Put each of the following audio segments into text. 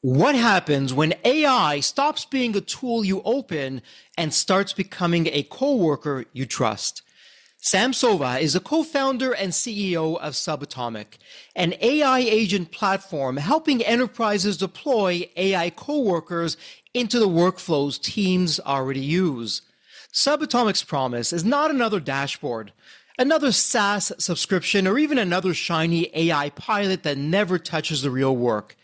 What happens when AI stops being a tool you open and starts becoming a coworker you trust? Sam Sova is a co-founder and CEO of Subatomic, an AI agent platform helping enterprises deploy AI coworkers into the workflows teams already use. Subatomic's promise is not another dashboard, another SaaS subscription, or even another shiny AI pilot that never touches the real work.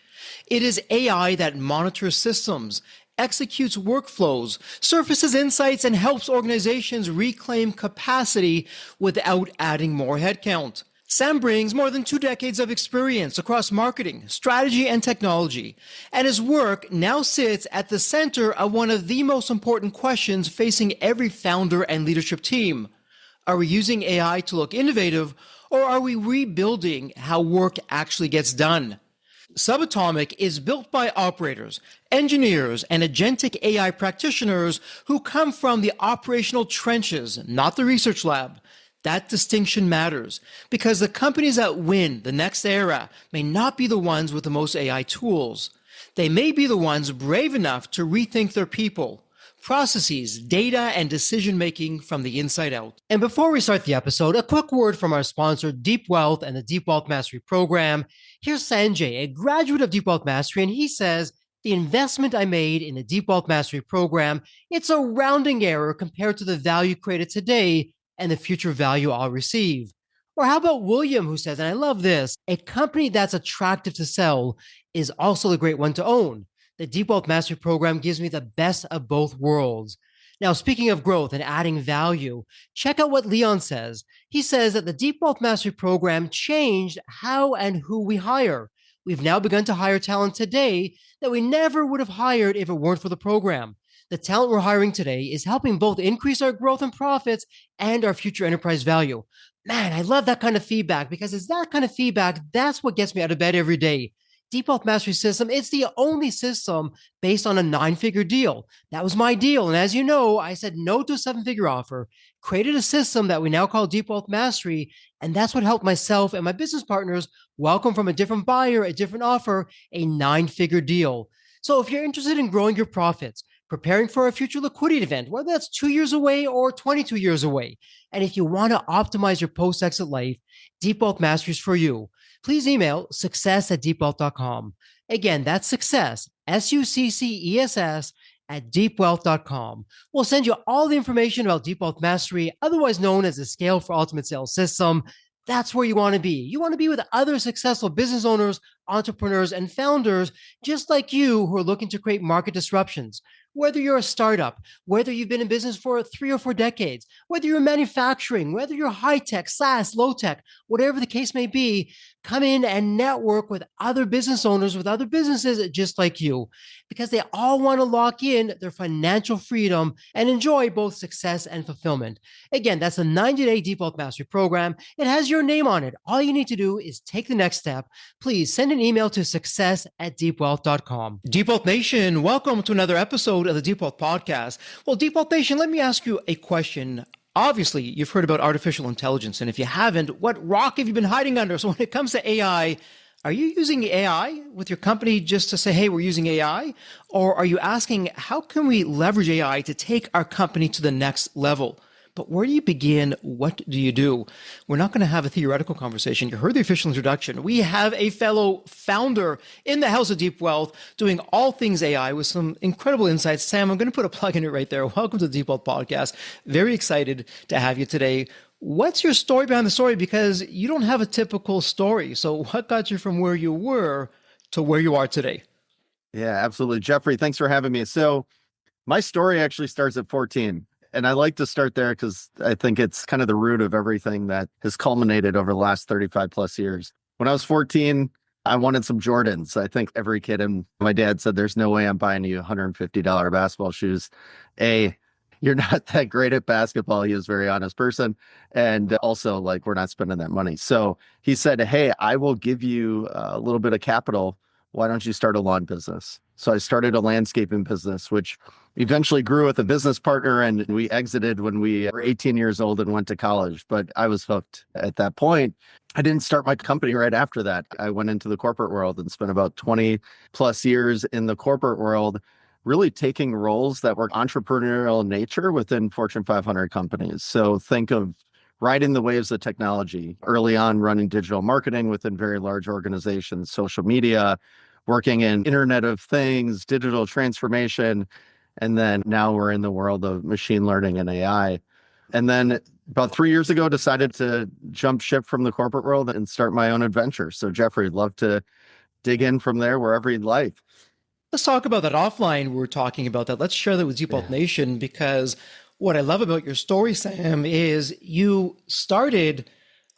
It is AI that monitors systems, executes workflows, surfaces insights, and helps organizations reclaim capacity without adding more headcount. Sam brings more than 2 decades of experience across marketing, strategy, and technology, and his work now sits at the center of one of the most important questions facing every founder and leadership team. Are we using AI to look innovative, or are we rebuilding how work actually gets done? Subatomic is built by operators, engineers, and agentic AI practitioners who come from the operational trenches, not the research lab. That distinction matters because the companies that win the next era may not be the ones with the most AI tools. They may be the ones brave enough to rethink their people, processes, data, and decision-making from the inside out. And before we start the episode, a quick word from our sponsor, Deep Wealth and the Deep Wealth Mastery Program. Here's Sanjay, a graduate of Deep Wealth Mastery, and he says, the investment I made in the Deep Wealth Mastery Program, it's a rounding error compared to the value created today and the future value I'll receive. Or how about William, who says, and I love this, a company that's attractive to sell is also a great one to own. The Deep Wealth Mastery Program gives me the best of both worlds. Now, speaking of growth and adding value, check out what Leon says. He says that the Deep Wealth Mastery Program changed how and who we hire. We've now begun to hire talent today that we never would have hired if it weren't for the program. The talent we're hiring today is helping both increase our growth and profits and our future enterprise value. Man, I love that kind of feedback because it's that kind of feedback that's what gets me out of bed every day. Deep Wealth Mastery System, it's the only system based on a 9-figure deal. That was my deal. And as you know, I said no to a 7-figure offer, created a system that we now call Deep Wealth Mastery. And that's what helped myself and my business partners welcome from a different buyer, a different offer, a 9-figure deal. So if you're interested in growing your profits, preparing for a future liquidity event, whether that's 2 years away or 22 years away, and if you want to optimize your post-exit life, Deep Wealth Mastery is for you. Please email success@deepwealth.com. Again, that's success, SUCCESS, at deepwealth.com. We'll send you all the information about Deep Wealth Mastery, otherwise known as the Scale for Ultimate Sales System. That's where you want to be. You want to be with other successful business owners, entrepreneurs, and founders just like you who are looking to create market disruptions. Whether you're a startup, whether you've been in business for 3 or 4 decades, whether you're manufacturing, whether you're high-tech, SaaS, low-tech, whatever the case may be, come in and network with other business owners, with other businesses just like you, because they all want to lock in their financial freedom and enjoy both success and fulfillment. Again, that's a 90-day Deep Wealth Mastery Program. It has your name on it. All you need to do is take the next step. Please send an email to success@deepwealth.com. Deep Wealth Nation, welcome to another episode of the Deep Wealth Podcast. Well, Deep Wealth Nation, let me ask you a question. Obviously, you've heard about artificial intelligence, and if you haven't, what rock have you been hiding under? So when it comes to AI, are you using AI with your company just to say, hey, we're using AI? Or are you asking, how can we leverage AI to take our company to the next level? But where do you begin? What do you do? We're not going to have a theoretical conversation. You heard the official introduction. We have a fellow founder in the House of Deep Wealth doing all things AI with some incredible insights. Sam, I'm going to put a plug in it right there. Welcome to the Deep Wealth Podcast. Very excited to have you today. What's your story behind the story? Because you don't have a typical story. So what got you from where you were to where you are today? Yeah, absolutely. Jeffrey, thanks for having me. So my story actually starts at 14. And I like to start there because I think it's kind of the root of everything that has culminated over the last 35 plus years. When I was 14, I wanted some Jordans. I think every kid, and my dad said, there's no way I'm buying you $150 basketball shoes. You're not that great at basketball. He was a very honest person. And also, like, we're not spending that money. So he said, hey, I will give you a little bit of capital. Why don't you start a lawn business? So I started a landscaping business, which eventually grew with a business partner, and we exited when we were 18 years old and went to college. But I was hooked at that point. I didn't start my company right after that. I went into the corporate world and spent about 20 plus years in the corporate world, really taking roles that were entrepreneurial in nature within Fortune 500 companies. So think of riding the waves of technology, early on running digital marketing within very large organizations, social media, working in Internet of Things, digital transformation. And then now we're in the world of machine learning and AI. And then about 3 years ago, decided to jump ship from the corporate world and start my own adventure. So Jeffrey, I'd love to dig in from there wherever you'd like. Let's talk about that offline. We were talking about that. Let's share that with Deep Wealth Nation, because what I love about your story, Sam, is you started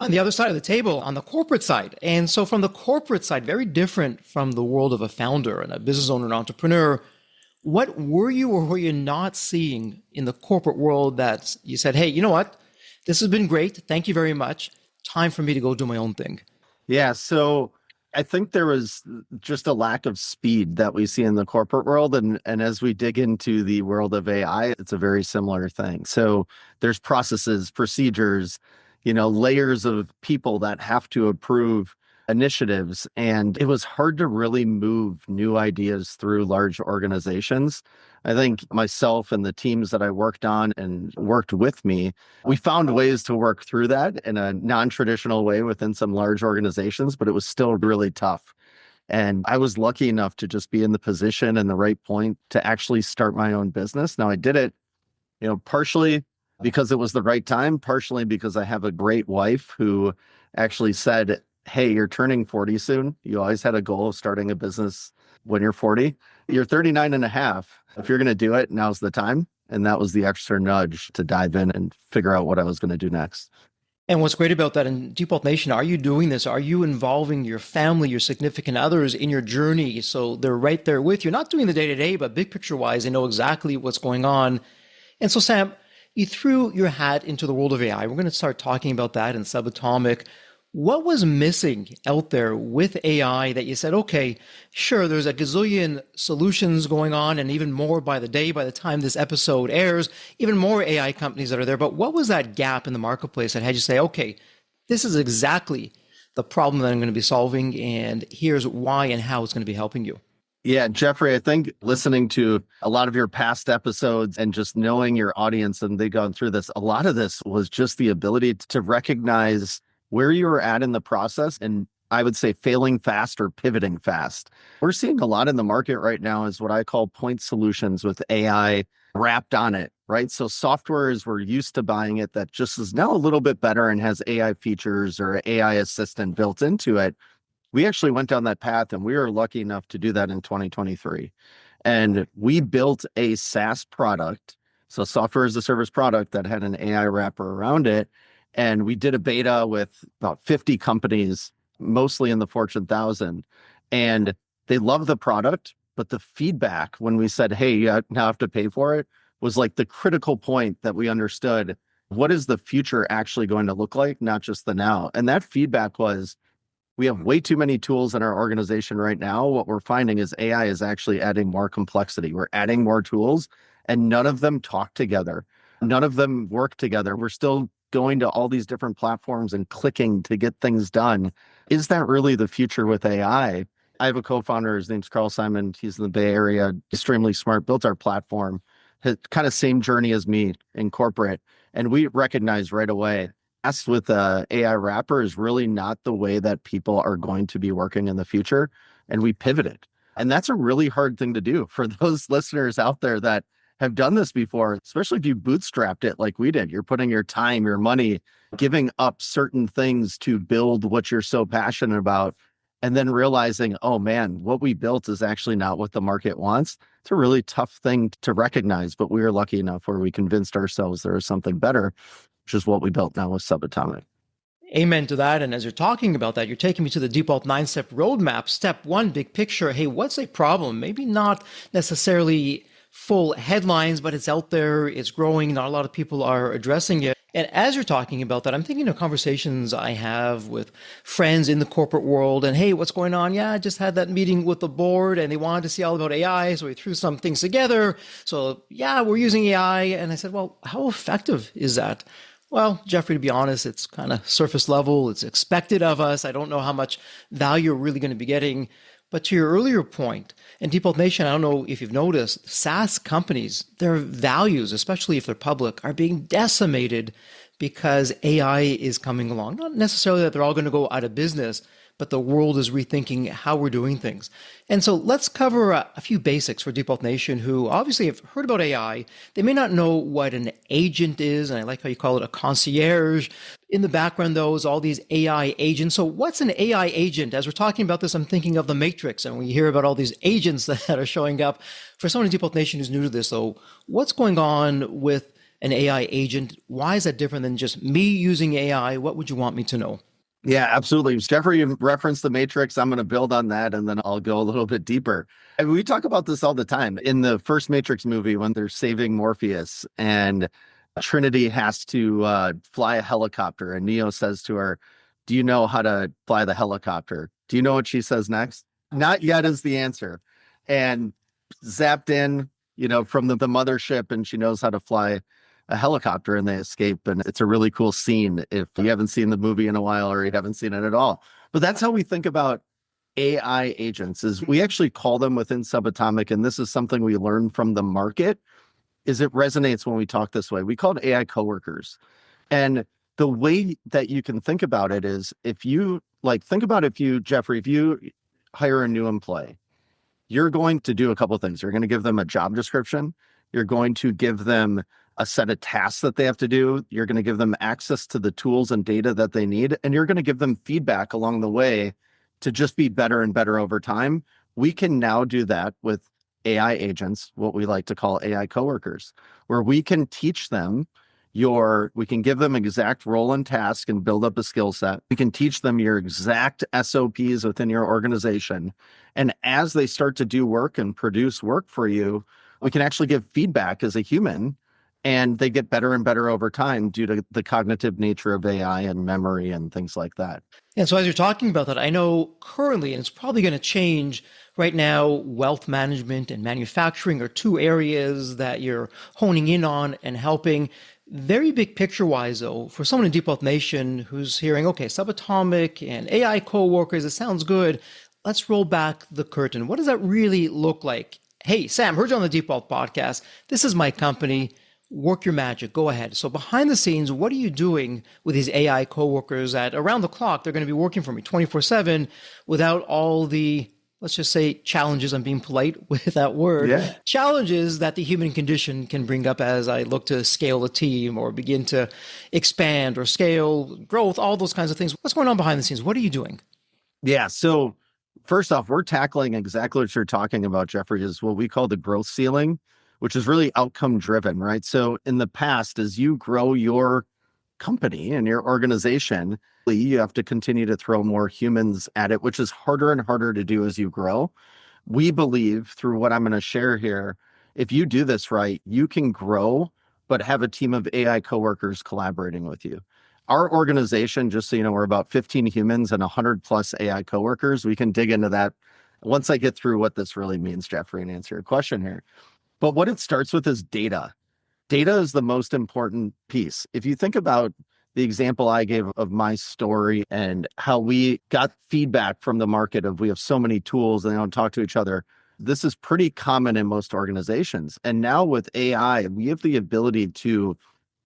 on the other side of the table, on the corporate side. And so from the corporate side, very different from the world of a founder and a business owner and entrepreneur. What were you or were you not seeing in the corporate world that you said, hey, you know what? This has been great. Thank you very much. Time for me to go do my own thing. Yeah. So I think there was just a lack of speed that we see in the corporate world. And as we dig into the world of AI, it's a very similar thing. So there's processes, procedures, layers of people that have to approve initiatives. And it was hard to really move new ideas through large organizations. I think myself and the teams that I worked on and worked with me, we found ways to work through that in a non-traditional way within some large organizations, but it was still really tough. And I was lucky enough to just be in the position and the right point to actually start my own business. Now I did it, partially because it was the right time, partially because I have a great wife who actually said, hey, you're turning 40 soon. You always had a goal of starting a business when you're 40. You're 39 and a half. If you're going to do it, now's the time. And that was the extra nudge to dive in and figure out what I was going to do next. And what's great about that in Deep Wealth Nation, are you doing this? Are you involving your family, your significant others in your journey? So they're right there with you, not doing the day-to-day, but big picture wise, they know exactly what's going on. And so Sam, you threw your hat into the world of AI. We're going to start talking about that in Subatomic. What was missing out there with AI that you said, okay, sure, there's a gazillion solutions going on, and even more by the day, by the time this episode airs, even more AI companies that are there. But what was that gap in the marketplace that had you say, okay, this is exactly the problem that I'm going to be solving, and here's why and how it's going to be helping you? Yeah, Jeffrey, I think listening to a lot of your past episodes and just knowing your audience and they've gone through this, a lot of this was just the ability to recognize where you were at in the process, and I would say failing fast or pivoting fast. We're seeing a lot in the market right now is what I call point solutions with AI wrapped on it, right? So software as we're used to buying it that just is now a little bit better and has AI features or AI assistant built into it. We actually went down that path, and we were lucky enough to do that in 2023. And we built a SaaS product, so software as a service product that had an AI wrapper around it. And we did a beta with about 50 companies, mostly in the Fortune 1000. And they loved the product, but the feedback when we said, hey, you now have to pay for it, was like the critical point that we understood. What is the future actually going to look like, not just the now? And that feedback was, we have way too many tools in our organization right now. What we're finding is AI is actually adding more complexity. We're adding more tools, and none of them talk together. None of them work together. We're still going to all these different platforms and clicking to get things done. Is that really the future with AI? I have a co-founder, his name's Carl Simon. He's in the Bay Area, extremely smart, built our platform, had kind of same journey as me in corporate. And we recognized right away, SaaS with AI wrapper is really not the way that people are going to be working in the future. And we pivoted. And that's a really hard thing to do for those listeners out there that have done this before, especially if you bootstrapped it like we did. You're putting your time, your money, giving up certain things to build what you're so passionate about, and then realizing, oh man, what we built is actually not what the market wants. It's a really tough thing to recognize, but we were lucky enough where we convinced ourselves there was something better, which is what we built now with Subatomic. Amen to that. And as you're talking about that, you're taking me to the Deep Wealth 9-step roadmap. Step one, big picture. Hey, what's a problem? Maybe not necessarily full headlines, but it's out there, it's growing, not a lot of people are addressing it. And as you're talking about that, I'm thinking of conversations I have with friends in the corporate world. And hey, what's going on? Yeah, I just had that meeting with the board and they wanted to see all about AI. So we threw some things together. So yeah, we're using AI. And I said, well, how effective is that? Well, Jeffrey, to be honest, it's kind of surface level. It's expected of us. I don't know how much value you're really going to be getting. But to your earlier point, and Deep Nation, I don't know if you've noticed, SaaS companies, their values, especially if they're public, are being decimated because AI is coming along. Not necessarily that they're all going to go out of business, but the world is rethinking how we're doing things. And so let's cover a few basics for Deep Nation who obviously have heard about AI. They may not know what an agent is, and I like how you call it a concierge. In the background, though, is all these AI agents. So what's an AI agent? As we're talking about this, I'm thinking of the Matrix, and we hear about all these agents that are showing up. For someone in Deep Nation who's new to this, though, what's going on with an AI agent? Why is that different than just me using AI? What would you want me to know? Yeah, absolutely. Jeffrey, you referenced the Matrix. I'm going to build on that and then I'll go a little bit deeper. And we talk about this all the time. In the first Matrix movie, when they're saving Morpheus and Trinity has to fly a helicopter, and Neo says to her, "Do you know how to fly the helicopter?" Do you know what she says next? Not yet is the answer. And zapped in, from the mothership, and she knows how to fly a helicopter and they escape. And it's a really cool scene if you haven't seen the movie in a while or you haven't seen it at all. But that's how we think about AI agents is we actually call them within Subatomic. And this is something we learned from the market is it resonates when we talk this way. We call it AI coworkers. And the way that you can think about it is if you think about Jeffrey, if you hire a new employee, you're going to do a couple of things. You're going to give them a job description. You're going to give them a set of tasks that they have to do. You're going to give them access to the tools and data that they need. And you're going to give them feedback along the way to just be better and better over time. We can now do that with AI agents, what we like to call AI coworkers, where we can teach them we can give them exact role and task and build up a skill set. We can teach them your exact SOPs within your organization. And as they start to do work and produce work for you, we can actually give feedback as a human, and they get better and better over time due to the cognitive nature of AI and memory and things like that. And so as you're talking about that, I know currently, and it's probably going to change right now, wealth management and manufacturing are two areas that you're honing in on and helping. Very big picture wise, though, for someone in Deep Wealth Nation who's hearing, okay, subatomic and AI coworkers, it sounds good. Let's roll back the curtain. What does that really look like? Hey, Sam, heard you on the Deep Wealth podcast. This is my company. Work your magic. Go ahead. So behind the scenes, what are you doing with these AI coworkers that around the clock, they're going to be working for me 24/7 without all the, let's just say, challenges? I'm being polite with that word. Yeah. Challenges that the human condition can bring up as I look to scale a team or begin to expand or scale growth, all those kinds of things. What's going on behind the scenes? What are you doing? Yeah. So first off, we're tackling exactly what you're talking about, Jeffrey, is what we call the growth ceiling, which is really outcome driven, right? So in the past, as you grow your company and your organization, you have to continue to throw more humans at it, which is harder and harder to do as you grow. We believe through what I'm going to share here, if you do this right, you can grow, but have a team of AI coworkers collaborating with you. Our organization, just so you know, we're about 15 humans and 100 plus AI coworkers. We can dig into that once I get through what this really means, Jeffrey, and answer your question here. But what it starts with is data. Data is the most important piece. If you think about the example I gave of my story and how we got feedback from the market of we have so many tools and they don't talk to each other, this is pretty common in most organizations. And now with AI, we have the ability to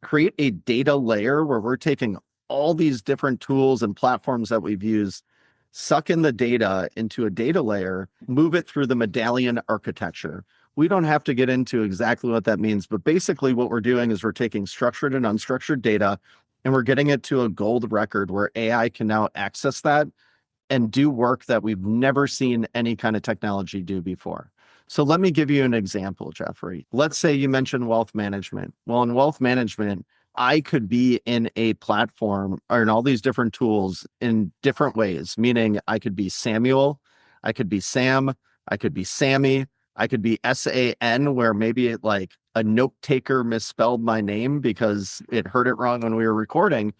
create a data layer where we're taking all these different tools and platforms that we've used, suck in the data into a data layer, move it through the medallion architecture. We don't have to get into exactly what that means, but basically what we're doing is we're taking structured and unstructured data and we're getting it to a gold record where AI can now access that and do work that we've never seen any kind of technology do before. So let me give you an example, Jeffrey. Let's say you mentioned wealth management. Well, in wealth management, I could be in a platform or in all these different tools in different ways, meaning I could be Samuel, I could be Sam, I could be Sammy, I could be SAN, where maybe a note taker misspelled my name because it heard it wrong when we were recording.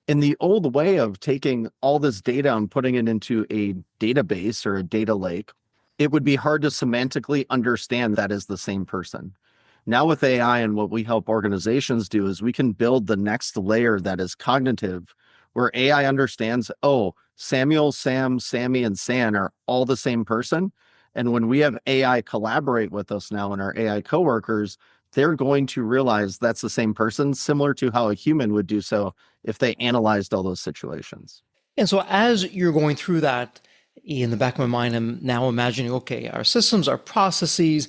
In the old way of taking all this data and putting it into a database or a data lake, it would be hard to semantically understand that as the same person. Now with AI and what we help organizations do is we can build the next layer that is cognitive, where AI understands, oh, Samuel, Sam, Sammy, and San are all the same person. And when we have AI collaborate with us now and our AI coworkers, they're going to realize that's the same person, similar to how a human would do so if they analyzed all those situations. And so as you're going through that, in the back of my mind, I'm now imagining, okay, our systems, our processes,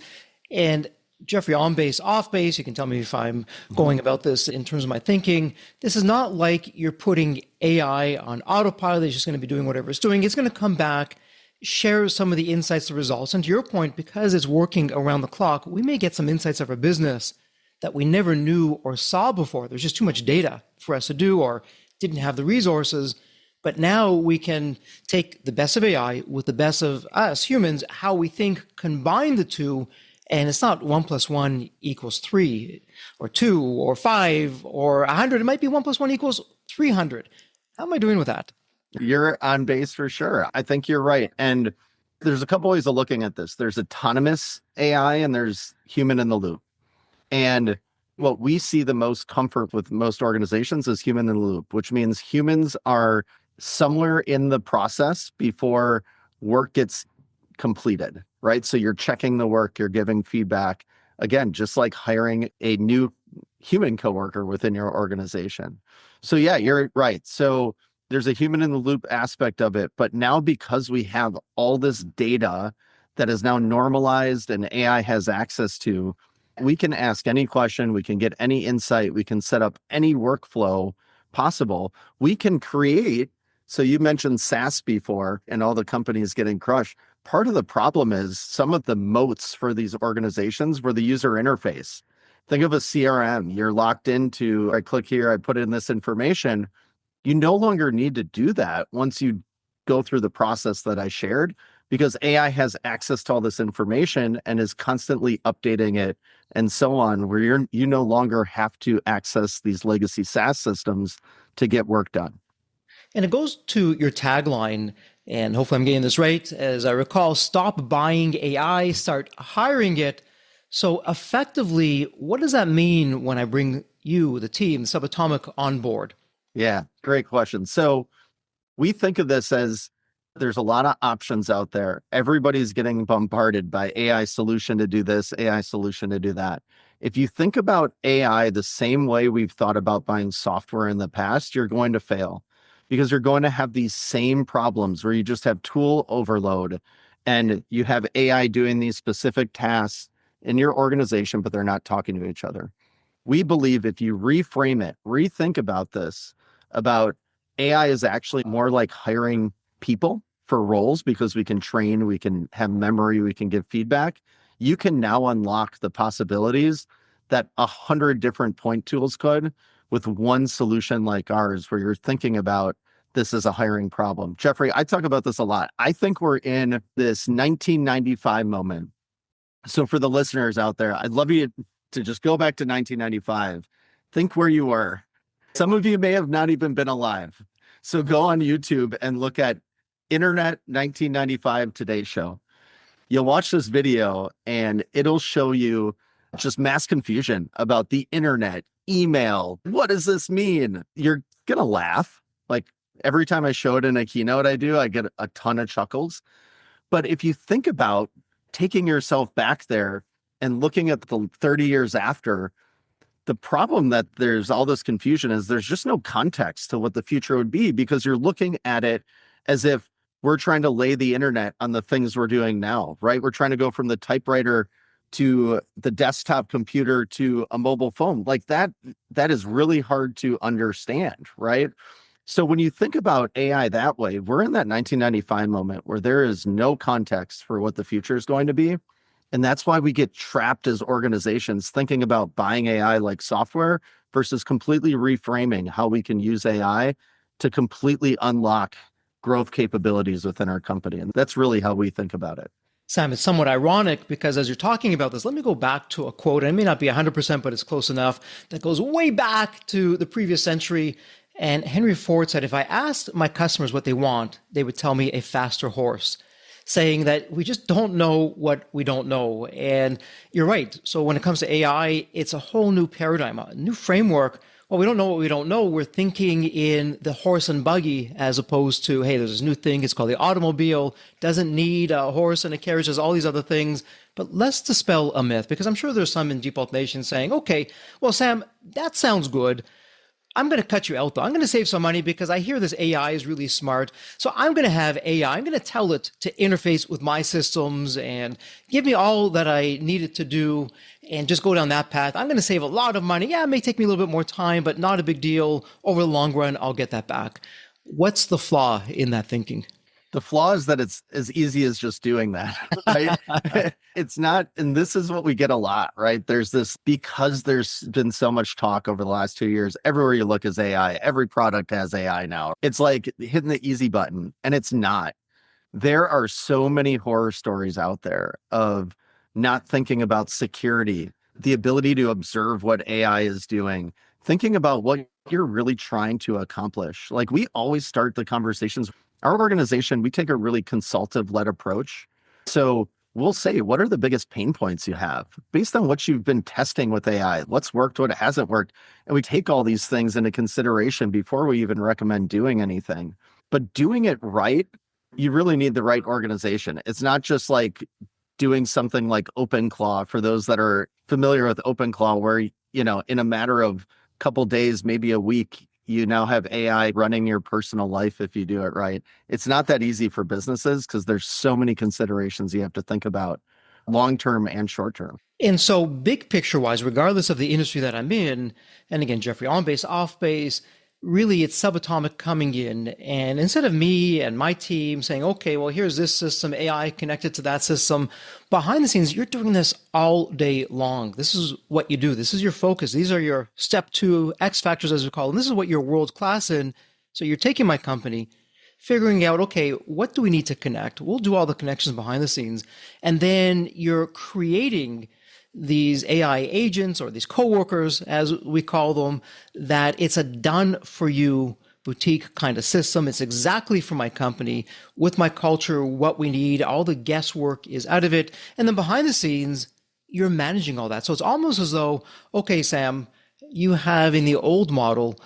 and Jeffrey, on base, off base, you can tell me if I'm going about this in terms of my thinking. This is not like you're putting AI on autopilot. It's just going to be doing whatever it's doing. It's going to come back, share some of the insights, the results. And to your point, because it's working around the clock, we may get some insights of our business that we never knew or saw before. There's just too much data for us to do or didn't have the resources. But now we can take the best of AI with the best of us humans, how we think, combine the two. And it's not 1 + 1 = 3 or 2 or 5 or 100. It might be 1 + 1 = 300. How am I doing with that? You're on base for sure. I think you're right. And there's a couple ways of looking at this. There's autonomous AI and there's human in the loop. And what we see the most comfort with most organizations is human in the loop, which means humans are somewhere in the process before work gets completed, right? So you're checking the work, you're giving feedback. Again, just like hiring a new human coworker within your organization. So yeah, you're right. So there's a human in the loop aspect of it, but now because we have all this data that is now normalized and AI has access to, we can ask any question, we can get any insight, we can set up any workflow possible. We can create, so you mentioned SaaS before and all the companies getting crushed. Part of the problem is some of the moats for these organizations were the user interface. Think of a CRM. You're locked into, I click here, I put in this information. You no longer need to do that once you go through the process that I shared, because AI has access to all this information and is constantly updating it and so on, where you no longer have to access these legacy SaaS systems to get work done. And it goes to your tagline, and hopefully I'm getting this right. As I recall, stop buying AI, start hiring it. So effectively, what does that mean when I bring you, the team, Subatomic, on board? Yeah, great question. So we think of this as there's a lot of options out there. Everybody's getting bombarded by AI solution to do this, AI solution to do that. If you think about AI the same way we've thought about buying software in the past, you're going to fail because you're going to have these same problems where you just have tool overload and you have AI doing these specific tasks in your organization, but they're not talking to each other. We believe if you reframe it, rethink about this, about AI is actually more like hiring people for roles because we can train, we can have memory, we can give feedback. You can now unlock the possibilities that 100 different point tools could with one solution like ours, where you're thinking about this as a hiring problem. Jeffrey, I talk about this a lot. I think we're in this 1995 moment. So for the listeners out there, I'd love you to just go back to 1995. Think where you were. Some of you may have not even been alive. So go on YouTube and look at Internet 1995 Today Show. You'll watch this video and it'll show you just mass confusion about the internet, email. What does this mean? You're going to laugh. Like every time I show it in a keynote I do, I get a ton of chuckles. But if you think about taking yourself back there and looking at the 30 years after, the problem that there's all this confusion is there's just no context to what the future would be, because you're looking at it as if we're trying to lay the internet on the things we're doing now, right? We're trying to go from the typewriter to the desktop computer to a mobile phone. Like that is really hard to understand, right? So when you think about AI that way, we're in that 1995 moment where there is no context for what the future is going to be. And that's why we get trapped as organizations thinking about buying AI like software versus completely reframing how we can use AI to completely unlock growth capabilities within our company. And that's really how we think about it. Sam, it's somewhat ironic because as you're talking about this, let me go back to a quote. And it may not be 100%, but it's close enough. That goes way back to the previous century. And Henry Ford said, if I asked my customers what they want, they would tell me a faster horse, saying that we just don't know what we don't know. And you're right. So when it comes to AI, it's a whole new paradigm, a new framework. Well, we don't know what we don't know. We're thinking in the horse and buggy as opposed to, hey, there's this new thing. It's called the automobile. Doesn't need a horse and a carriage. There's all these other things. But let's dispel a myth, because I'm sure there's some in Default Nation saying, okay, well, Sam, that sounds good. I'm going to cut you out, though. I'm going to save some money because I hear this AI is really smart. So I'm going to have AI. I'm going to tell it to interface with my systems and give me all that I need it to do and just go down that path. I'm going to save a lot of money. Yeah, it may take me a little bit more time, but not a big deal. Over the long run, I'll get that back. What's the flaw in that thinking? The flaw is that it's as easy as just doing that, right? It's not, and this is what we get a lot, right? There's this, because there's been so much talk over the last 2 years, everywhere you look is AI. Every product has AI now. It's like hitting the easy button, and it's not. There are so many horror stories out there of not thinking about security, the ability to observe what AI is doing, thinking about what you're really trying to accomplish. Like, we always start the conversations. Our organization, we take a really consultative-led approach. So we'll say, what are the biggest pain points you have based on what you've been testing with AI? What's worked, what hasn't worked? And we take all these things into consideration before we even recommend doing anything. But doing it right, you really need the right organization. It's not just like doing something like OpenClaw, for those that are familiar with OpenClaw, where, you know, in a matter of a couple days, maybe a week, you now have AI running your personal life if you do it right. It's not that easy for businesses because there's so many considerations you have to think about, long-term and short-term. And so big picture wise, regardless of the industry that I'm in, and again, Jeffrey, on base, off base, really it's Subatomic coming in. And instead of me and my team saying, okay, well, here's this system, AI connected to that system, behind the scenes, you're doing this all day long. This is what you do. This is your focus. These are your step 2 X factors, as we call them. This is what you're world class in. So you're taking my company, figuring out, okay, what do we need to connect? We'll do all the connections behind the scenes. And then you're creating these AI agents, or these coworkers, as we call them, that it's a done for you boutique kind of system. It's exactly for my company, with my culture, what we need. All the guesswork is out of it. And then behind the scenes, you're managing all that. So it's almost as though, okay, Sam, you have in the old model,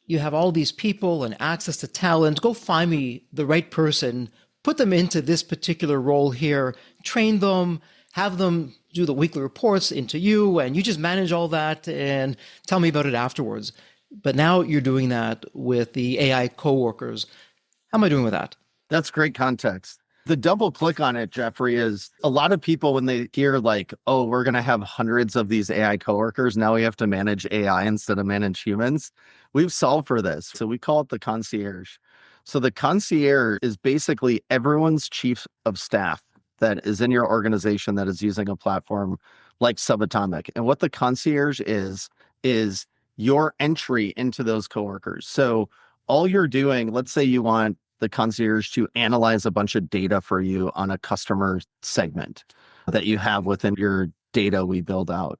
you have all these people and access to talent. Go find me the right person, put them into this particular role here, train them, have them do the weekly reports into you, and you just manage all that and tell me about it afterwards. But now you're doing that with the AI coworkers. How am I doing with that? That's great context. The double click on it, Jeffrey, is a lot of people, when they hear like, oh, we're going to have hundreds of these AI coworkers, now we have to manage AI instead of manage humans. We've solved for this. So we call it the concierge. So the concierge is basically everyone's chief of staff that is in your organization that is using a platform like Subatomic. And what the concierge is your entry into those coworkers. So all you're doing, let's say you want the concierge to analyze a bunch of data for you on a customer segment that you have within your data we build out.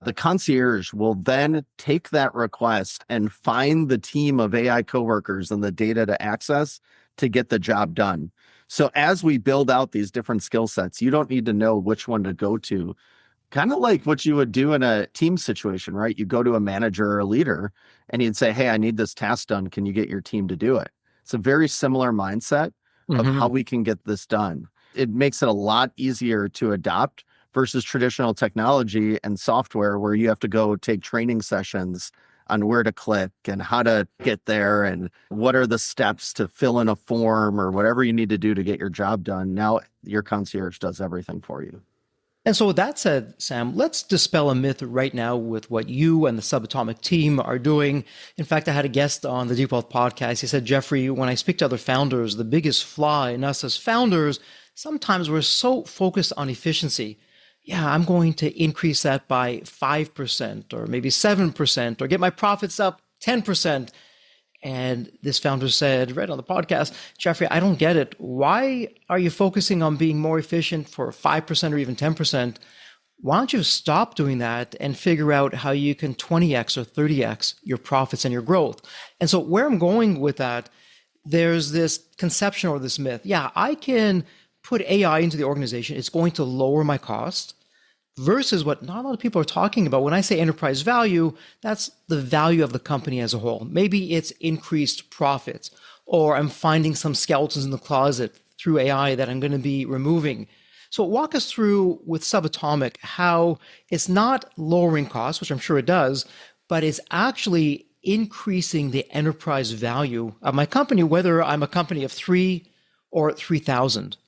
The concierge will then take that request and find the team of AI coworkers and the data to access to get the job done. So as we build out these different skill sets, you don't need to know which one to go to. Kind of like what you would do in a team situation, right? You go to a manager or a leader and you'd say, hey, I need this task done. Can you get your team to do it? It's a very similar mindset of how we can get this done. It makes it a lot easier to adopt versus traditional technology and software where you have to go take training sessions on where to click and how to get there and what are the steps to fill in a form or whatever you need to do to get your job done. Now your concierge does everything for you. And so with that said, Sam, let's dispel a myth right now with what you and the Subatomic team are doing. In fact, I had a guest on the Deep Wealth podcast. He said, Jeffrey, when I speak to other founders, the biggest flaw in us as founders, sometimes we're so focused on efficiency. Yeah, I'm going to increase that by 5% or maybe 7% or get my profits up 10%. And this founder said, right on the podcast, Jeffrey, I don't get it. Why are you focusing on being more efficient for 5% or even 10%? Why don't you stop doing that and figure out how you can 20x or 30x your profits and your growth? And so where I'm going with that, there's this conception or this myth. Yeah, I can put AI into the organization. It's going to lower my cost versus what not a lot of people are talking about. When I say enterprise value, that's the value of the company as a whole. Maybe it's increased profits, or I'm finding some skeletons in the closet through AI that I'm going to be removing. So walk us through with Subatomic how it's not lowering costs, which I'm sure it does, but it's actually increasing the enterprise value of my company, whether I'm a company of 3 or 3,000.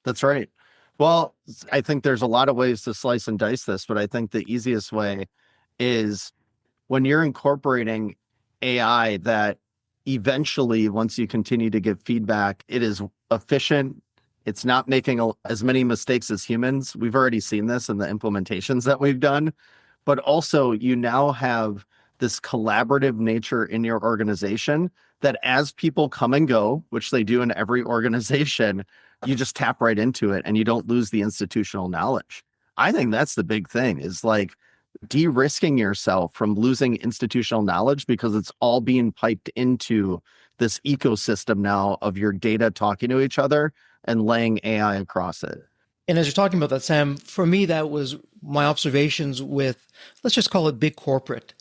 That's right. Well, I think there's a lot of ways to slice and dice this, but I think the easiest way is when you're incorporating AI that eventually, once you continue to give feedback, it is efficient. It's not making as many mistakes as humans. We've already seen this in the implementations that we've done, but also you now have this collaborative nature in your organization that as people come and go, which they do in every organization, you just tap right into it and you don't lose the institutional knowledge. I think that's the big thing is like de-risking yourself from losing institutional knowledge because it's all being piped into this ecosystem now of your data talking to each other and laying AI across it. And as you're talking about that, Sam, for me, that was my observations with, let's just call it big corporate.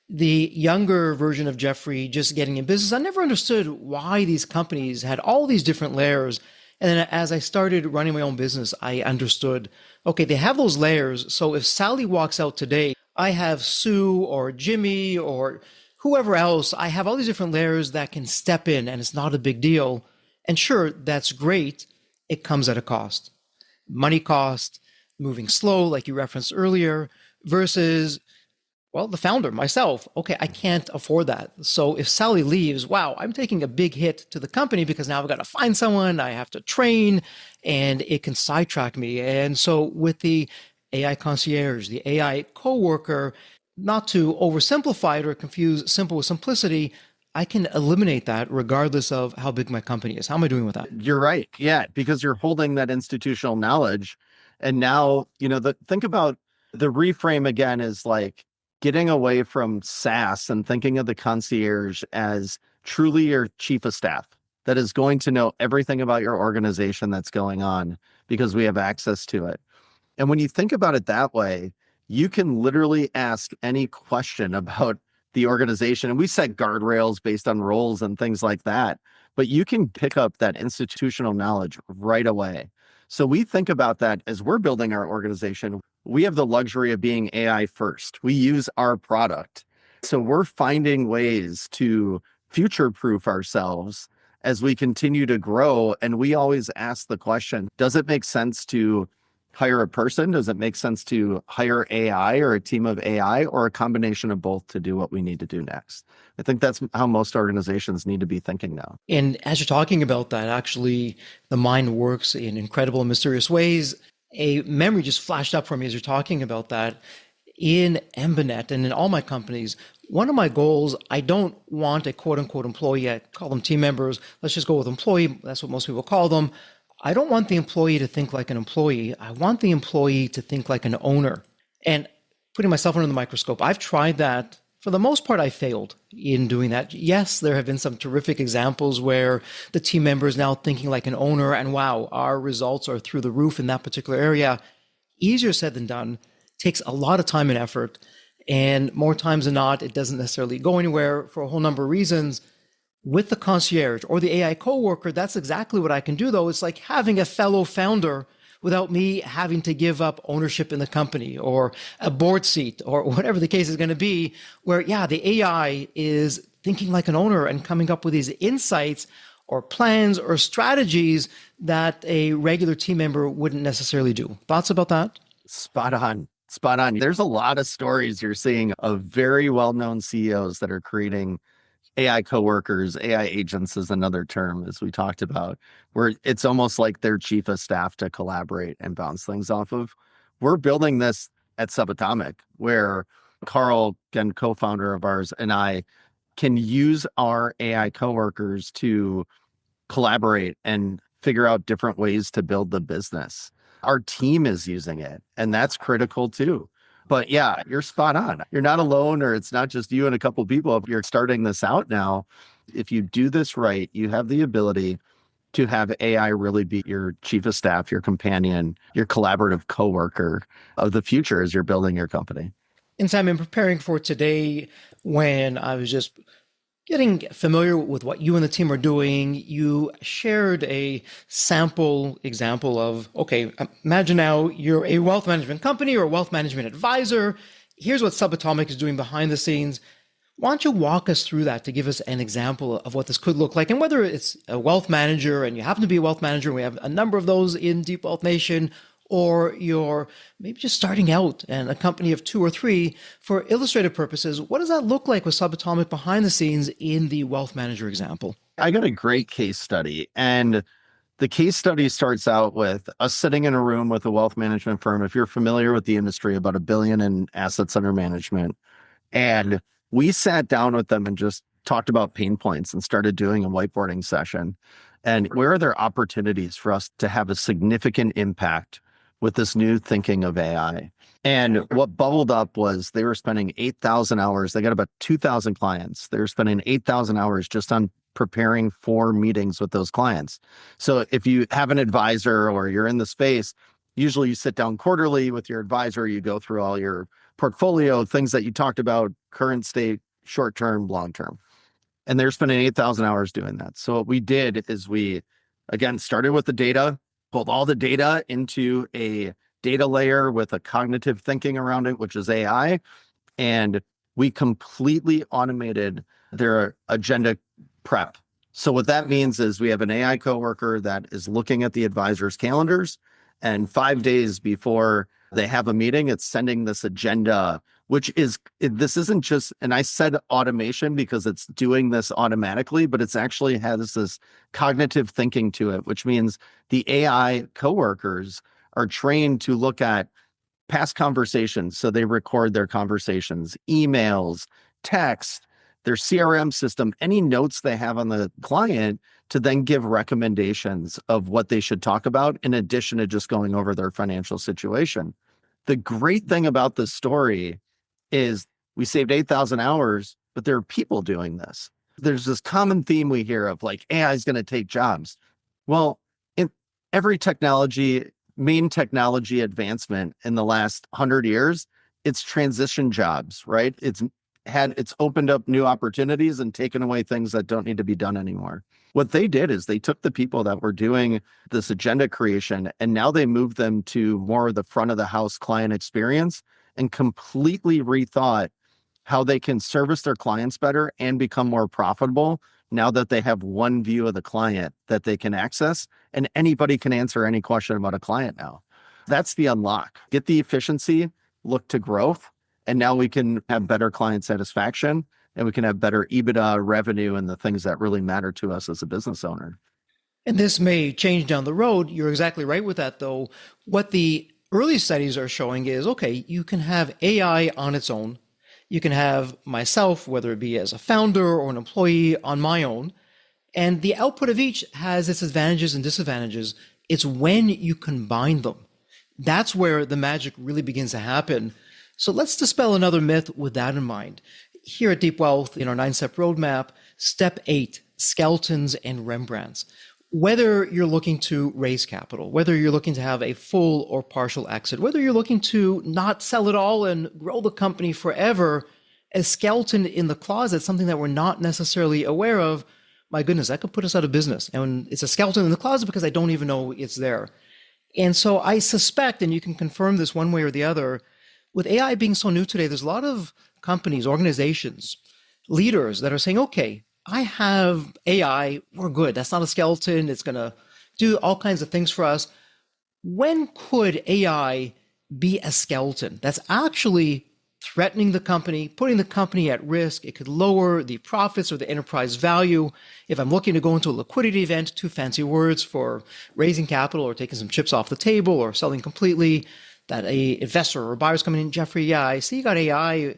The younger version of Jeffrey just getting in business, I never understood why these companies had all these different layers. And then as I started running my own business, I understood, okay, they have those layers. So if Sally walks out today, I have Sue or Jimmy or whoever else. I have all these different layers that can step in and it's not a big deal. And sure, that's great. It comes at a cost. Money cost, moving slow, like you referenced earlier, versus, well, the founder, myself, okay, I can't afford that. So if Sally leaves, wow, I'm taking a big hit to the company because now I've got to find someone, I have to train, and it can sidetrack me. And so with the AI concierge, the AI coworker, not to oversimplify it or confuse simple with simplicity, I can eliminate that regardless of how big my company is. How am I doing with that? You're right. Yeah, because you're holding that institutional knowledge. And now, think about the reframe again is like getting away from SaaS and thinking of the concierge as truly your chief of staff that is going to know everything about your organization that's going on because we have access to it. And when you think about it that way, you can literally ask any question about the organization. And we set guardrails based on roles and things like that, but you can pick up that institutional knowledge right away. So we think about that as we're building our organization. We have the luxury of being AI first. We use our product. So we're finding ways to future-proof ourselves as we continue to grow. And we always ask the question, does it make sense to hire a person? Does it make sense to hire AI or a team of AI or a combination of both to do what we need to do next? I think that's how most organizations need to be thinking now. And as you're talking about that, actually, the mind works in incredible and mysterious ways. A memory just flashed up for me as you're talking about that. In Embanet and in all my companies, one of my goals, I don't want a quote unquote employee, I call them team members. Let's just go with employee. That's what most people call them. I don't want the employee to think like an employee. I want the employee to think like an owner. And putting myself under the microscope, I've tried that. For the most part, I failed in doing that. Yes, there have been some terrific examples where the team member is now thinking like an owner, and wow, our results are through the roof in that particular area. Easier said than done. Takes a lot of time and effort. And more times than not, it doesn't necessarily go anywhere for a whole number of reasons. With the concierge or the AI coworker, that's exactly what I can do, though. It's like having a fellow founder without me having to give up ownership in the company or a board seat or whatever the case is going to be, where, yeah, the AI is thinking like an owner and coming up with these insights or plans or strategies that a regular team member wouldn't necessarily do. Thoughts about that? Spot on. Spot on. There's a lot of stories you're seeing of very well-known CEOs that are creating AI coworkers. AI agents is another term, as we talked about, where it's almost like their chief of staff to collaborate and bounce things off of. We're building this at Subatomic, where Carl, again, co-founder of ours, and I can use our AI coworkers to collaborate and figure out different ways to build the business. Our team is using it, and that's critical too. But yeah, you're spot on. You're not alone, or it's not just you and a couple of people. If you're starting this out now, if you do this right, you have the ability to have AI really be your chief of staff, your companion, your collaborative coworker of the future as you're building your company. And Sam, in preparing for today, when I was just getting familiar with what you and the team are doing, you shared a sample example of, okay, imagine now you're a wealth management company or a wealth management advisor. Here's what Subatomic is doing behind the scenes. Why don't you walk us through that to give us an example of what this could look like? And whether it's a wealth manager and you happen to be a wealth manager, and we have a number of those in Deep Wealth Nation, or you're maybe just starting out and a company of 2 or 3 for illustrative purposes, what does that look like with Subatomic behind the scenes in the wealth manager example? I got a great case study, and the case study starts out with us sitting in a room with a wealth management firm. If you're familiar with the industry, about $1 billion in assets under management. And we sat down with them and just talked about pain points and started doing a whiteboarding session. And where are there opportunities for us to have a significant impact with this new thinking of AI? And what bubbled up was they were spending 8,000 hours. They got about 2,000 clients. They were spending 8,000 hours just on preparing for meetings with those clients. So if you have an advisor or you're in the space, usually you sit down quarterly with your advisor, you go through all your portfolio, things that you talked about, current state, short-term, long-term. And they're spending 8,000 hours doing that. So what we did is we, again, started with the data, pulled all the data into a data layer with a cognitive thinking around it, which is AI. And we completely automated their agenda prep. So what that means is we have an AI coworker that is looking at the advisor's calendars, and 5 days before they have a meeting, it's sending this agenda, which is, this isn't just, and I said automation because it's doing this automatically, but it's actually has this cognitive thinking to it, which means the AI coworkers are trained to look at past conversations. So they record their conversations, emails, text, their CRM system, any notes they have on the client, to then give recommendations of what they should talk about in addition to just going over their financial situation. The great thing about this story is we saved 8,000 hours, but there are people doing this. There's this common theme we hear of like AI is going to take jobs. Well, in every main technology advancement in the last 100 years, it's transition jobs, right? It's opened up new opportunities and taken away things that don't need to be done anymore. What they did is they took the people that were doing this agenda creation, and now they moved them to more of the front of the house client experience and completely rethought how they can service their clients better and become more profitable now that they have one view of the client that they can access, and anybody can answer any question about a client now. That's the unlock. Get the efficiency, look to growth, and now we can have better client satisfaction, and we can have better EBITDA revenue and the things that really matter to us as a business owner. And this may change down the road. You're exactly right with that, though. What the early studies are showing is, okay, you can have AI on its own. You can have myself, whether it be as a founder or an employee, on my own. And the output of each has its advantages and disadvantages. It's when you combine them. That's where the magic really begins to happen. So let's dispel another myth with that in mind. Here at Deep Wealth, in our 9-step roadmap, step 8, skeletons and Rembrandts. Whether you're looking to raise capital, whether you're looking to have a full or partial exit, whether you're looking to not sell it all and grow the company forever, a skeleton in the closet, something that we're not necessarily aware of, my goodness, that could put us out of business. And it's a skeleton in the closet because I don't even know it's there. And so I suspect, and you can confirm this one way or the other, with AI being so new today, there's a lot of companies, organizations, leaders that are saying, okay, I have AI, we're good. That's not a skeleton. It's going to do all kinds of things for us. When could AI be a skeleton that's actually threatening the company, putting the company at risk? It could lower the profits or the enterprise value. If I'm looking to go into a liquidity event, 2 fancy words for raising capital or taking some chips off the table or selling completely, that a investor or buyer's coming in, Jeffrey, yeah, I see you got AI,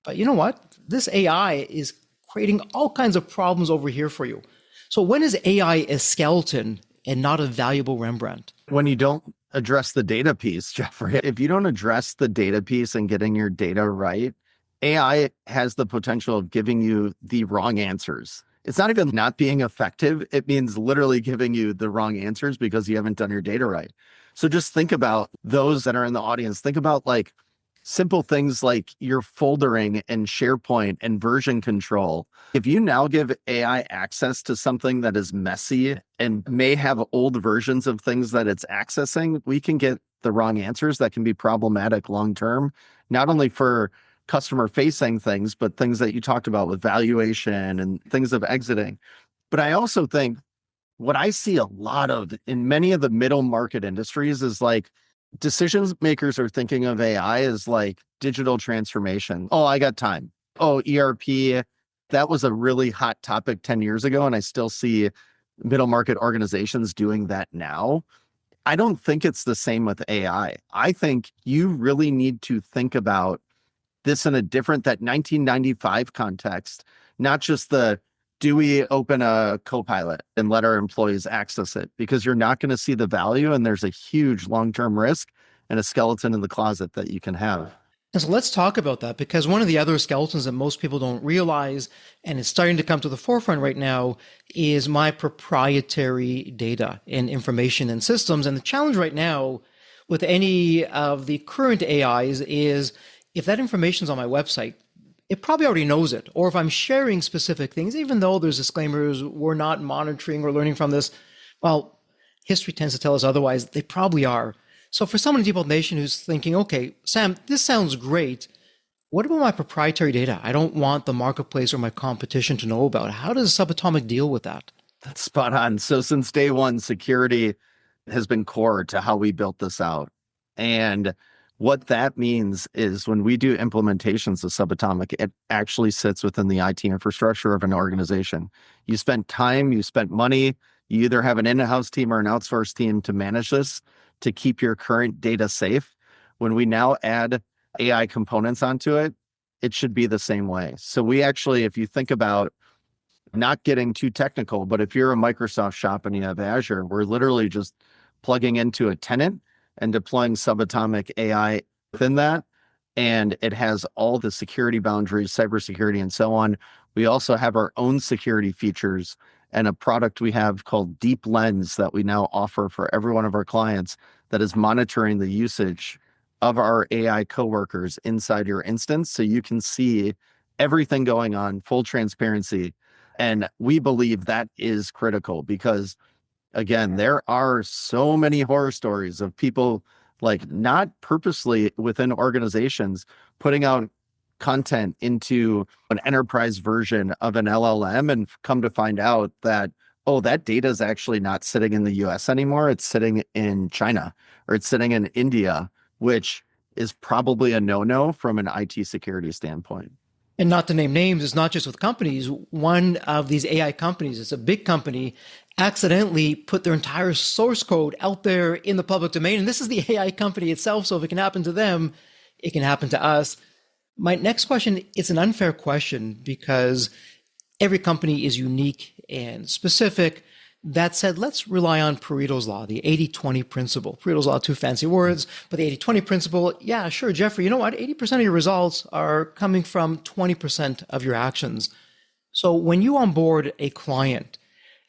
but you know what? This AI is creating all kinds of problems over here for you. So when is AI a skeleton and not a valuable Rembrandt? When you don't address the data piece, Jeffrey, if you don't address the data piece and getting your data right, AI has the potential of giving you the wrong answers. It's not even not being effective. It means literally giving you the wrong answers because you haven't done your data right. So just think about those that are in the audience. Think about like simple things like your foldering and SharePoint and version control. If you now give AI access to something that is messy and may have old versions of things that it's accessing, we can get the wrong answers that can be problematic long term, not only for customer facing things, but things that you talked about with valuation and things of exiting. But I also think what I see a lot of in many of the middle market industries is like decision makers are thinking of AI as like digital transformation. Oh, I got time. Oh, ERP. That was a really hot topic 10 years ago. And I still see middle market organizations doing that now. I don't think it's the same with AI. I think you really need to think about this in a different, that 1995 context, not just the, do we open a Copilot and let our employees access it? Because you're not going to see the value and there's a huge long-term risk and a skeleton in the closet that you can have. And so let's talk about that, because one of the other skeletons that most people don't realize, and it's starting to come to the forefront right now, is my proprietary data and information and systems. And the challenge right now with any of the current AIs is if that information is on my website, it probably already knows it. Or if I'm sharing specific things, even though there's disclaimers, we're not monitoring or learning from this, well, history tends to tell us otherwise. They probably are. So for someone in Default Nation who's thinking, okay, Sam, this sounds great. What about my proprietary data? I don't want the marketplace or my competition to know about it. How does Subatomic deal with that? That's spot on. So since day one, security has been core to how we built this out. And what that means is when we do implementations of Subatomic, it actually sits within the IT infrastructure of an organization. You spent time, you spent money, you either have an in-house team or an outsourced team to manage this, to keep your current data safe. When we now add AI components onto it, it should be the same way. So we actually, if you think about not getting too technical, but if you're a Microsoft shop and you have Azure, we're literally just plugging into a tenant and deploying Subatomic AI within that. And it has all the security boundaries, cybersecurity, and so on. We also have our own security features and a product we have called Deep Lens that we now offer for every one of our clients that is monitoring the usage of our AI coworkers inside your instance. So you can see everything going on, full transparency. And we believe that is critical because again, there are so many horror stories of people like not purposely within organizations putting out content into an enterprise version of an LLM and come to find out that, oh, that data is actually not sitting in the US anymore. It's sitting in China or it's sitting in India, which is probably a no-no from an IT security standpoint. And not to name names, it's not just with companies. One of these AI companies, it's a big company, accidentally put their entire source code out there in the public domain. And this is the AI company itself. So if it can happen to them, it can happen to us. My next question, it's an unfair question because every company is unique and specific. That said, let's rely on Pareto's law, the 80-20 principle. Pareto's law, two fancy words, but the 80-20 principle, yeah, sure, Jeffrey, you know what? 80% of your results are coming from 20% of your actions. So when you onboard a client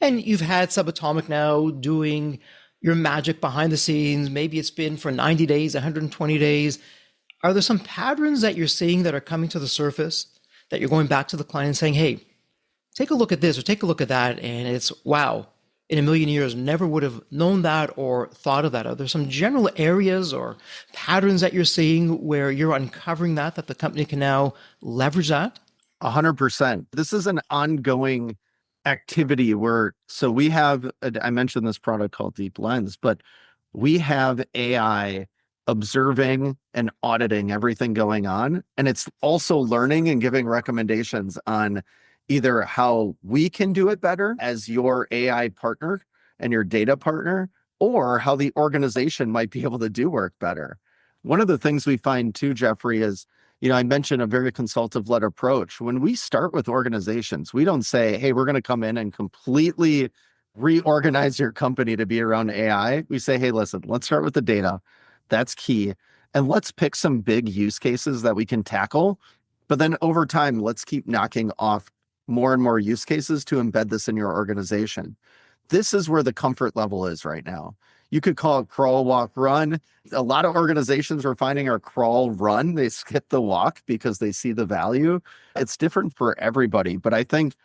and you've had Subatomic now doing your magic behind the scenes, maybe it's been for 90 days, 120 days, are there some patterns that you're seeing that are coming to the surface that you're going back to the client and saying, hey, take a look at this or take a look at that, and it's, wow, in a million years, never would have known that or thought of that? Are there some general areas or patterns that you're seeing where you're uncovering that the company can now leverage that? 100%. This is an ongoing activity where, so we have, I mentioned this product called Deep Lens, but we have AI observing and auditing everything going on. And it's also learning and giving recommendations on either how we can do it better as your AI partner and your data partner, or how the organization might be able to do work better. One of the things we find too, Jeffrey, is I mentioned a very consultative-led approach. When we start with organizations, we don't say, hey, we're going to come in and completely reorganize your company to be around AI. We say, hey, listen, let's start with the data. That's key. And let's pick some big use cases that we can tackle. But then over time, let's keep knocking off more and more use cases to embed this in your organization. This is where the comfort level is right now. You could call it crawl, walk, run. A lot of organizations we're finding are crawl, run. They skip the walk because they see the value. It's different for everybody. But I think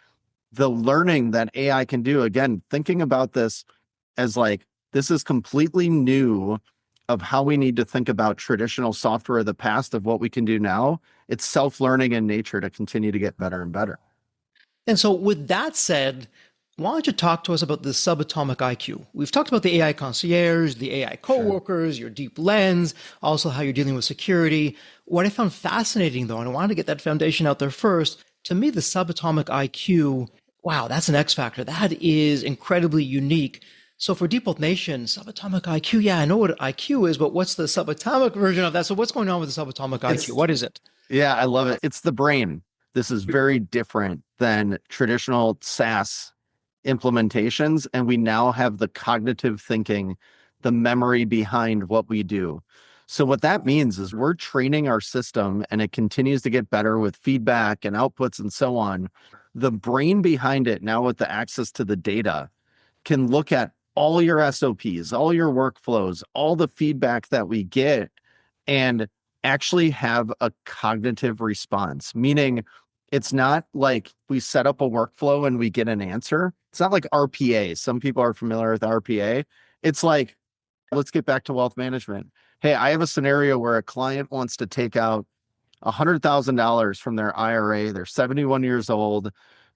the learning that AI can do, again, thinking about this as like, this is completely new of how we need to think about traditional software of the past of what we can do now. It's self-learning in nature to continue to get better and better. And so with that said, why don't you talk to us about the subatomic IQ? We've talked about the AI concierge, the AI coworkers, your deep lens, also how you're dealing with security. What I found fascinating though, and I wanted to get that foundation out there first, to me, the subatomic IQ, wow, that's an X factor. That is incredibly unique. So for Deep Wealth Nation, subatomic IQ, yeah, I know what IQ is, but what's the subatomic version of that? So what's going on with the subatomic IQ? What is it? Yeah, I love it. It's the brain. This is very different than traditional SaaS implementations. And we now have the cognitive thinking, the memory behind what we do. So what that means is we're training our system and it continues to get better with feedback and outputs and so on. The brain behind it now with the access to the data can look at all your SOPs, all your workflows, all the feedback that we get and actually have a cognitive response, meaning it's not like we set up a workflow and we get an answer. It's not like RPA. Some people are familiar with RPA. It's like, let's get back to wealth management. Hey, I have a scenario where a client wants to take out $100,000 from their IRA. They're 71 years old.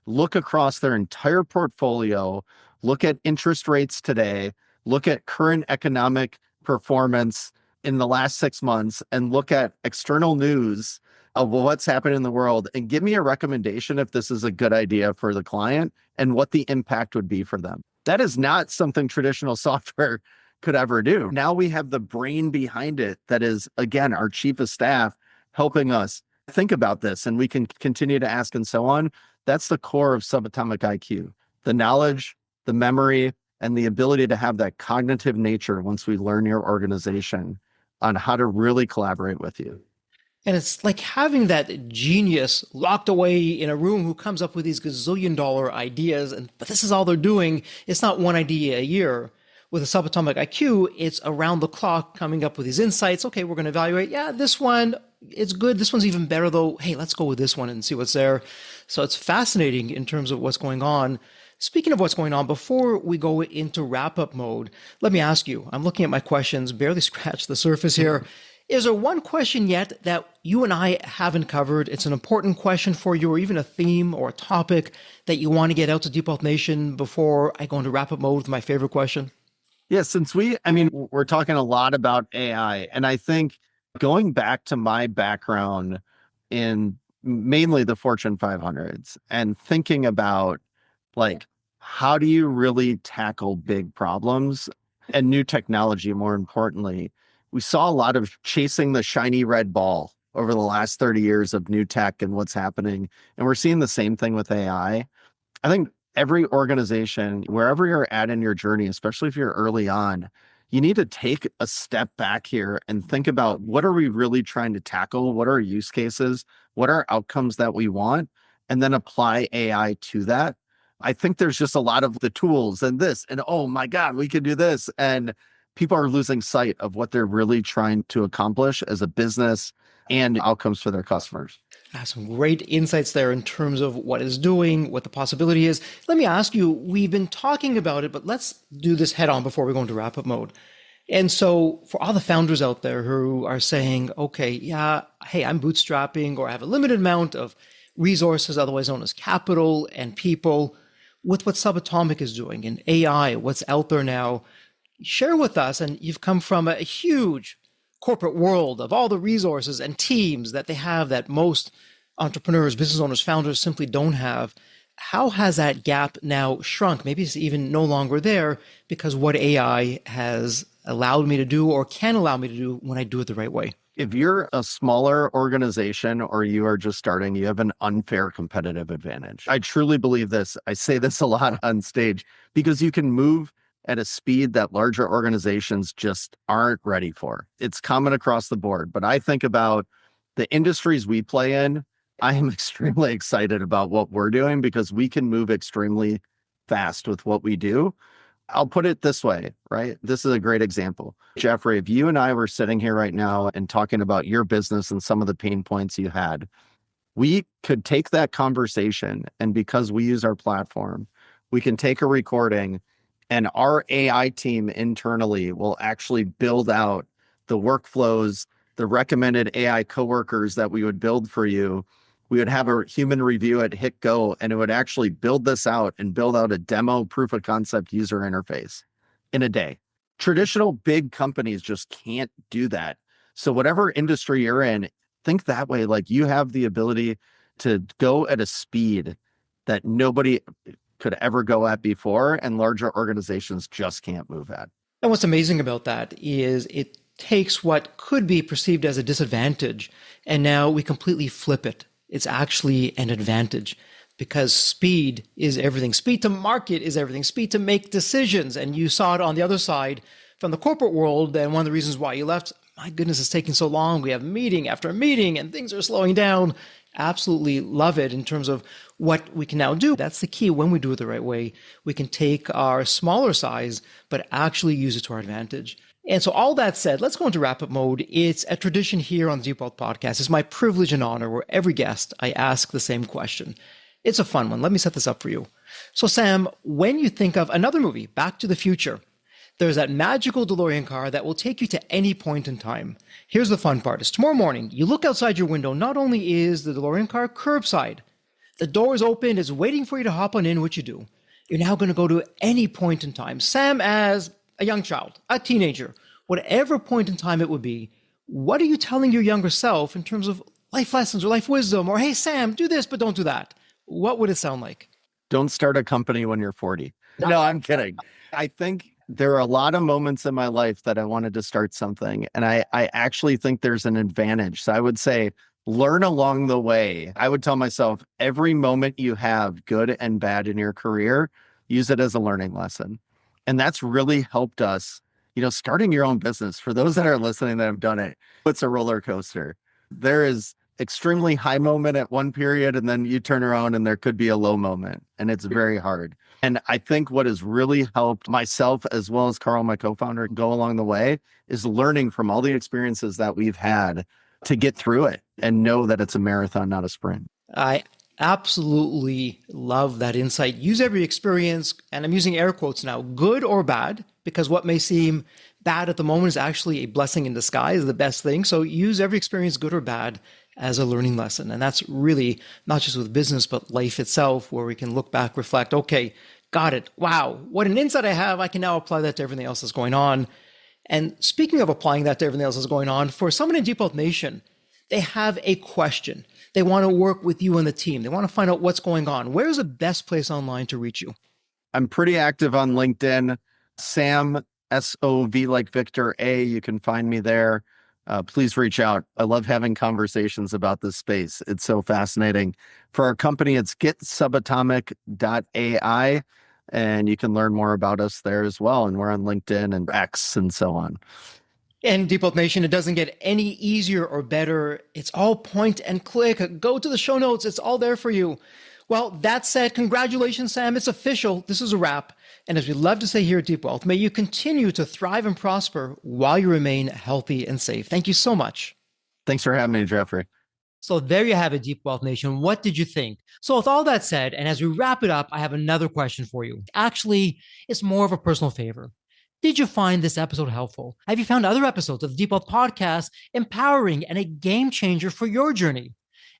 Look across their entire portfolio, look at interest rates today, look at current economic performance in the last 6 months, and look at external news of what's happening in the world and give me a recommendation if this is a good idea for the client and what the impact would be for them. That is not something traditional software could ever do. Now we have the brain behind it that is, again, our chief of staff helping us think about this, and we can continue to ask and so on. That's the core of subatomic IQ, the knowledge, the memory, and the ability to have that cognitive nature once we learn your organization on how to really collaborate with you. And it's like having that genius locked away in a room who comes up with these gazillion-dollar ideas, but this is all they're doing. It's not one idea a year. With a subatomic IQ, it's around the clock coming up with these insights. Okay, we're going to evaluate. Yeah, this one, it's good. This one's even better though. Hey, let's go with this one and see what's there. So it's fascinating in terms of what's going on. Speaking of what's going on, before we go into wrap-up mode, let me ask you, I'm looking at my questions, barely scratched the surface here. Is there one question yet that you and I haven't covered? It's an important question for you, or even a theme or a topic that you want to get out to Deep Wealth Nation before I go into wrap-up mode with my favorite question? Yeah, since we're talking a lot about AI, and I think going back to my background in mainly the Fortune 500s and thinking about like, how do you really tackle big problems and new technology, more importantly? We saw a lot of chasing the shiny red ball over the last 30 years of new tech and what's happening. And we're seeing the same thing with AI. I think every organization, wherever you're at in your journey, especially if you're early on, you need to take a step back here and think about what are we really trying to tackle? What are use cases? What are outcomes that we want? And then apply AI to that. I think there's just a lot of the tools and this, and oh my God, we can do this. And people are losing sight of what they're really trying to accomplish as a business and outcomes for their customers. Some great insights there in terms of what it's doing, what the possibility is. Let me ask you, we've been talking about it, but let's do this head on before we go into wrap up mode. And so for all the founders out there who are saying, okay, yeah, hey, I'm bootstrapping or I have a limited amount of resources, otherwise known as capital and people, with what Subatomic is doing in AI, what's out there now, share with us. And you've come from a huge corporate world of all the resources and teams that they have that most entrepreneurs, business owners, founders simply don't have. How has that gap now shrunk? Maybe it's even no longer there because what AI has allowed me to do or can allow me to do when I do it the right way. If you're a smaller organization or you are just starting, you have an unfair competitive advantage. I truly believe this. I say this a lot on stage because you can move at a speed that larger organizations just aren't ready for. It's common across the board, but I think about the industries we play in. I am extremely excited about what we're doing because we can move extremely fast with what we do. I'll put it this way, right? This is a great example. Jeffrey, if you and I were sitting here right now and talking about your business and some of the pain points you had, we could take that conversation, and because we use our platform, we can take a recording and our AI team internally will actually build out the workflows, the recommended AI coworkers that we would build for you. We would have a human review it, hit go, and it would actually build this out and build out a demo proof of concept user interface in a day. Traditional big companies just can't do that. So whatever industry you're in, think that way. Like, you have the ability to go at a speed that nobody could ever go at before, and larger organizations just can't move at. And what's amazing about that is it takes what could be perceived as a disadvantage, and now we completely flip it. It's actually an advantage because speed is everything. Speed to market is everything. Speed to make decisions. And you saw it on the other side from the corporate world. And one of the reasons why you left, my goodness, it's taking so long. We have meeting after meeting and things are slowing down. Absolutely love it in terms of what we can now do. That's the key. When we do it the right way, we can take our smaller size, but actually use it to our advantage. And so all that said, let's go into wrap-up mode. It's a tradition here on the Deep Wealth Podcast. It's my privilege and honor where every guest, I ask the same question. It's a fun one. Let me set this up for you. So Sam, when you think of another movie, Back to the Future, there's that magical DeLorean car that will take you to any point in time. Here's the fun part. It's tomorrow morning. You look outside your window. Not only is the DeLorean car curbside, the door is open. It's waiting for you to hop on in, what you do. You're now going to go to any point in time. Sam, as a young child, a teenager, whatever point in time it would be, what are you telling your younger self in terms of life lessons or life wisdom? Or, hey, Sam, do this, but don't do that. What would it sound like? Don't start a company when you're 40. No, I'm kidding. I think there are a lot of moments in my life that I wanted to start something, and I actually think there's an advantage. So I would say, learn along the way. I would tell myself, every moment you have, good and bad in your career, use it as a learning lesson. And that's really helped us. Starting your own business, for those that are listening that have done it, it's a roller coaster. There is extremely high moment at one period, and then you turn around and there could be a low moment, and it's very hard. And I think what has really helped myself, as well as Carl, my co-founder, go along the way is learning from all the experiences that we've had to get through it and know that it's a marathon, not a sprint. I absolutely love that insight. Use every experience, and I'm using air quotes now, good or bad, because what may seem bad at the moment is actually a blessing in disguise, the best thing. So use every experience, good or bad, as a learning lesson. And that's really not just with business, but life itself, where we can look back, reflect, okay, got it. Wow, what an insight I have. I can now apply that to everything else that's going on. And speaking of applying that to everything else that's going on, for someone in Deep Wealth Nation, they have a question. They want to work with you and the team. They want to find out what's going on. Where's the best place online to reach you? I'm pretty active on LinkedIn. Sam, S-O-V like Victor A. You can find me there. Please reach out. I love having conversations about this space. It's so fascinating. For our company, it's getsubatomic.ai, and you can learn more about us there as well. And we're on LinkedIn and X and so on. And Deep Wealth Nation, it doesn't get any easier or better. It's all point and click. Go to the show notes. It's all there for you. Well, that said, congratulations, Sam. It's official. This is a wrap. And as we love to say here at Deep Wealth, may you continue to thrive and prosper while you remain healthy and safe. Thank you so much. Thanks for having me, Jeffrey. So there you have it, Deep Wealth Nation. What did you think? So with all that said, and as we wrap it up, I have another question for you. Actually, it's more of a personal favor. Did you find this episode helpful? Have you found other episodes of the Deep Wealth Podcast empowering and a game changer for your journey?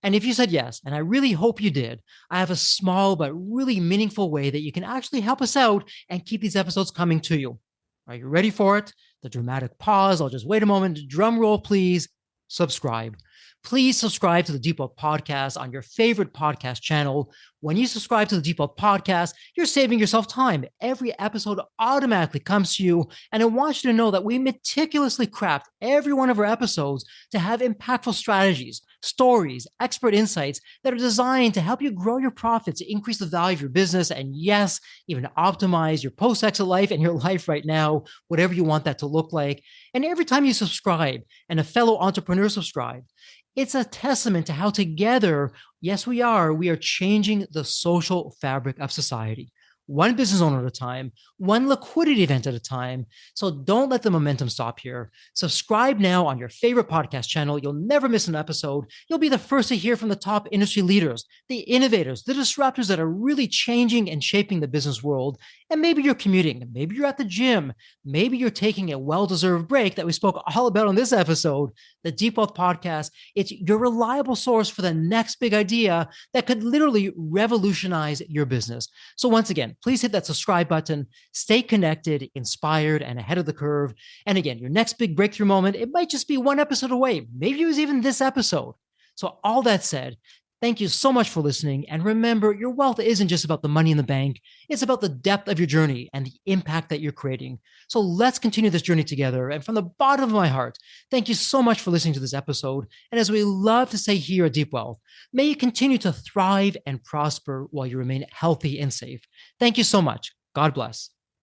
And if you said yes, and I really hope you did, I have a small but really meaningful way that you can actually help us out and keep these episodes coming to you. Are you ready for it? The dramatic pause. I'll just wait a moment. Drum roll, please. Subscribe. Please subscribe to the Deep Wealth Podcast on your favorite podcast channel When you subscribe to the Deep Wealth Podcast, you're saving yourself time. Every episode automatically comes to you, and I want you to know that we meticulously craft every one of our episodes to have impactful strategies, stories, expert insights that are designed to help you grow your profits, increase the value of your business, and yes, even optimize your post-exit life and your life right now, whatever you want that to look like. And every time you subscribe and a fellow entrepreneur subscribes, it's a testament to how together, yes, we are changing the social fabric of society. One business owner at a time, one liquidity event at a time. So don't let the momentum stop here. Subscribe now on your favorite podcast channel. You'll never miss an episode. You'll be the first to hear from the top industry leaders, the innovators, the disruptors that are really changing and shaping the business world. And maybe you're commuting, maybe you're at the gym, maybe you're taking a well-deserved break that we spoke all about on this episode. The Deep Wealth Podcast, it's your reliable source for the next big idea that could literally revolutionize your business. So once again, please hit that subscribe button, stay connected, inspired, and ahead of the curve. And again, your next big breakthrough moment, it might just be one episode away. Maybe it was even this episode. So all that said, thank you so much for listening. And remember, your wealth isn't just about the money in the bank. It's about the depth of your journey and the impact that you're creating. So let's continue this journey together. And from the bottom of my heart, thank you so much for listening to this episode. And as we love to say here at Deep Wealth, may you continue to thrive and prosper while you remain healthy and safe. Thank you so much. God bless.